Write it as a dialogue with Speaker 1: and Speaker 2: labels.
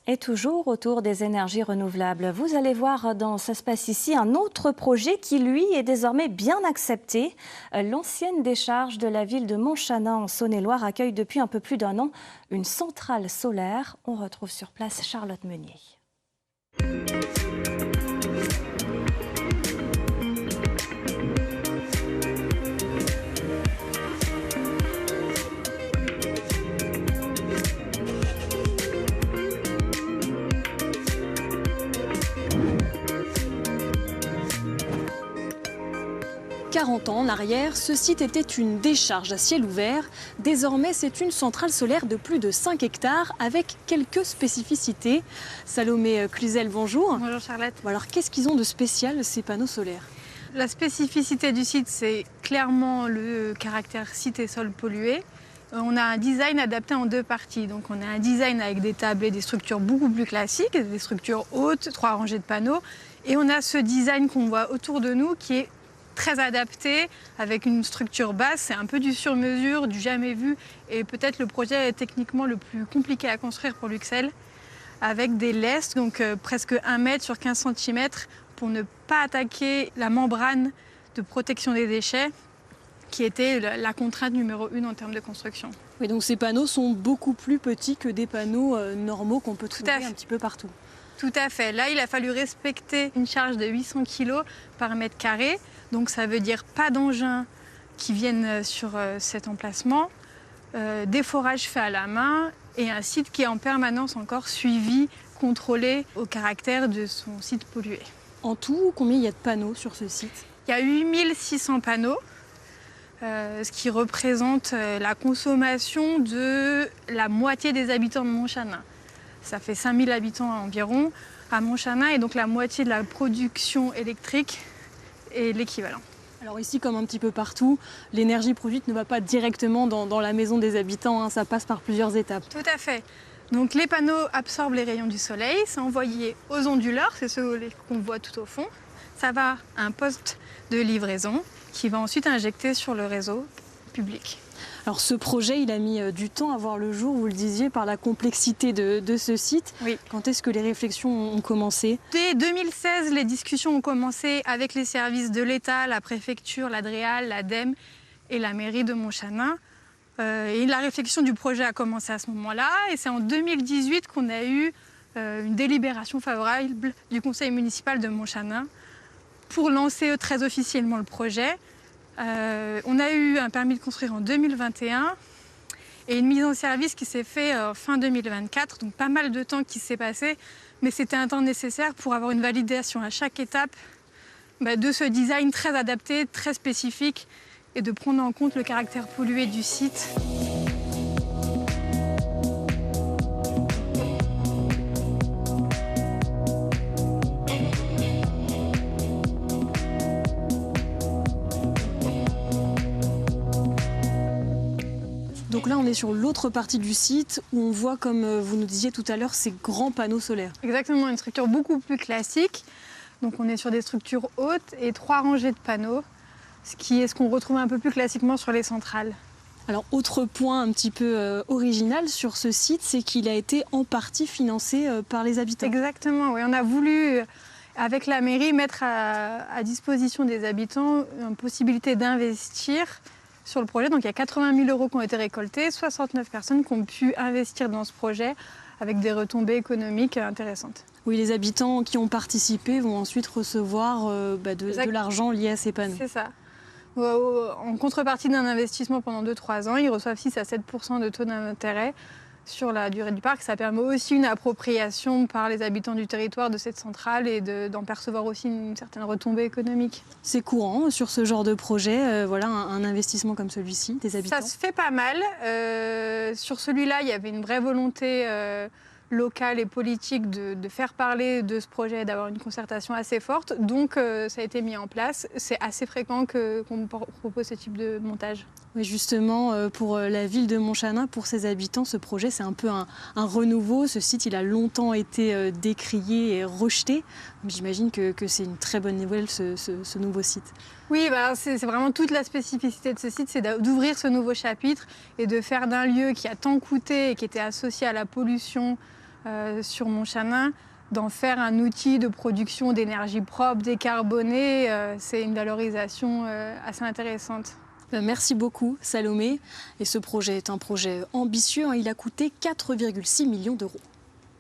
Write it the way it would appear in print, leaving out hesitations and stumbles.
Speaker 1: Et toujours autour des énergies renouvelables, vous allez voir dans ce espace ici un autre projet qui, lui, est désormais bien accepté. L'ancienne décharge de la ville de Montchanin en Saône-et-Loire accueille depuis un peu plus d'un an une centrale solaire. On retrouve sur place Charlotte Meunier.
Speaker 2: 40 ans en arrière, ce site était une décharge à ciel ouvert. Désormais, c'est une centrale solaire de plus de 5 hectares avec quelques spécificités. Salomé Cluzel, bonjour.
Speaker 3: Bonjour Charlotte.
Speaker 2: Bon, alors, qu'est-ce qu'ils ont de spécial, ces panneaux solaires?
Speaker 3: La spécificité du site, c'est clairement le caractère site et sol pollué. On a un design adapté en deux parties. Donc on a un design avec des tables et des structures beaucoup plus classiques, des structures hautes, 3 rangées de panneaux. Et on a ce design qu'on voit autour de nous qui est très adapté, avec une structure basse. C'est un peu du sur-mesure, du jamais vu. Et peut-être le projet est techniquement le plus compliqué à construire pour Luxel, avec des lestes, donc presque 1 mètre sur 15 cm, pour ne pas attaquer la membrane de protection des déchets, qui était la contrainte numéro 1 en termes de construction.
Speaker 2: Oui, donc ces panneaux sont beaucoup plus petits que des panneaux normaux qu'on peut trouver un petit peu partout.
Speaker 3: Tout à fait. Là, il a fallu respecter une charge de 800 kg par mètre carré. Donc ça veut dire pas d'engins qui viennent sur cet emplacement, des forages faits à la main et un site qui est en permanence encore suivi, contrôlé au caractère de son site pollué.
Speaker 2: En tout, combien il y a de panneaux sur ce site?
Speaker 3: Il y a 8600 panneaux, ce qui représente la consommation de la moitié des habitants de Montchanin. Ça fait 5000 habitants environ à Montchanin et donc la moitié de la production électrique est l'équivalent.
Speaker 2: Alors ici, comme un petit peu partout, l'énergie produite ne va pas directement dans la maison des habitants, hein, ça passe par plusieurs étapes.
Speaker 3: Tout à fait. Donc les panneaux absorbent les rayons du soleil, c'est envoyé aux onduleurs, c'est ceux qu'on voit tout au fond. Ça va à un poste de livraison qui va ensuite injecter sur le réseau public.
Speaker 2: Alors ce projet, il a mis du temps à voir le jour, vous le disiez, par la complexité de ce site.
Speaker 3: Oui.
Speaker 2: Quand est-ce que les réflexions ont commencé?
Speaker 3: Dès 2016, les discussions ont commencé avec les services de l'État, la préfecture, l'Adréal, l'ADEME et la mairie de Montchanin. Et la réflexion du projet a commencé à ce moment-là. Et c'est en 2018 qu'on a eu une délibération favorable du conseil municipal de Montchanin pour lancer très officiellement le projet. On a eu un permis de construire en 2021 et une mise en service qui s'est faite fin 2024, donc pas mal de temps qui s'est passé, mais c'était un temps nécessaire pour avoir une validation à chaque étape de ce design très adapté, très spécifique et de prendre en compte le caractère pollué du site.
Speaker 2: Donc là, on est sur l'autre partie du site où on voit, comme vous nous disiez tout à l'heure, ces grands panneaux solaires.
Speaker 3: Exactement, une structure beaucoup plus classique. Donc on est sur des structures hautes et 3 rangées de panneaux, ce qui est ce qu'on retrouve un peu plus classiquement sur les centrales.
Speaker 2: Alors, autre point un petit peu original sur ce site, c'est qu'il a été en partie financé par les habitants.
Speaker 3: Exactement, oui. On a voulu, avec la mairie, mettre à disposition des habitants une possibilité d'investir sur le projet. Donc il y a 80 000 € qui ont été récoltés, 69 personnes qui ont pu investir dans ce projet avec des retombées économiques intéressantes.
Speaker 2: Oui, les habitants qui ont participé vont ensuite recevoir de l'argent lié à ces panneaux.
Speaker 3: C'est ça. En contrepartie d'un investissement pendant 2-3 ans, ils reçoivent 6 à 7% de taux d'intérêt sur la durée du parc. Ça permet aussi une appropriation par les habitants du territoire de cette centrale et d'en percevoir aussi une certaine retombée économique.
Speaker 2: C'est courant sur ce genre de projet, un investissement comme celui-ci, des habitants?
Speaker 3: Ça se fait pas mal. Sur celui-là, il y avait une vraie volonté locale et politique de faire parler de ce projet, d'avoir une concertation assez forte. Donc ça a été mis en place. C'est assez fréquent qu'on propose ce type de montage.
Speaker 2: Oui, justement, pour la ville de Montchanin, pour ses habitants, ce projet, c'est un peu un renouveau. Ce site, il a longtemps été décrié et rejeté. J'imagine que c'est une très bonne nouvelle, ce nouveau site.
Speaker 3: Oui, c'est vraiment toute la spécificité de ce site, c'est d'ouvrir ce nouveau chapitre et de faire d'un lieu qui a tant coûté et qui était associé à la pollution sur Montchanin, d'en faire un outil de production d'énergie propre, décarbonée. C'est une valorisation assez intéressante.
Speaker 2: Merci beaucoup Salomé. Et ce projet est un projet ambitieux, hein. Il a coûté 4,6 millions d'euros.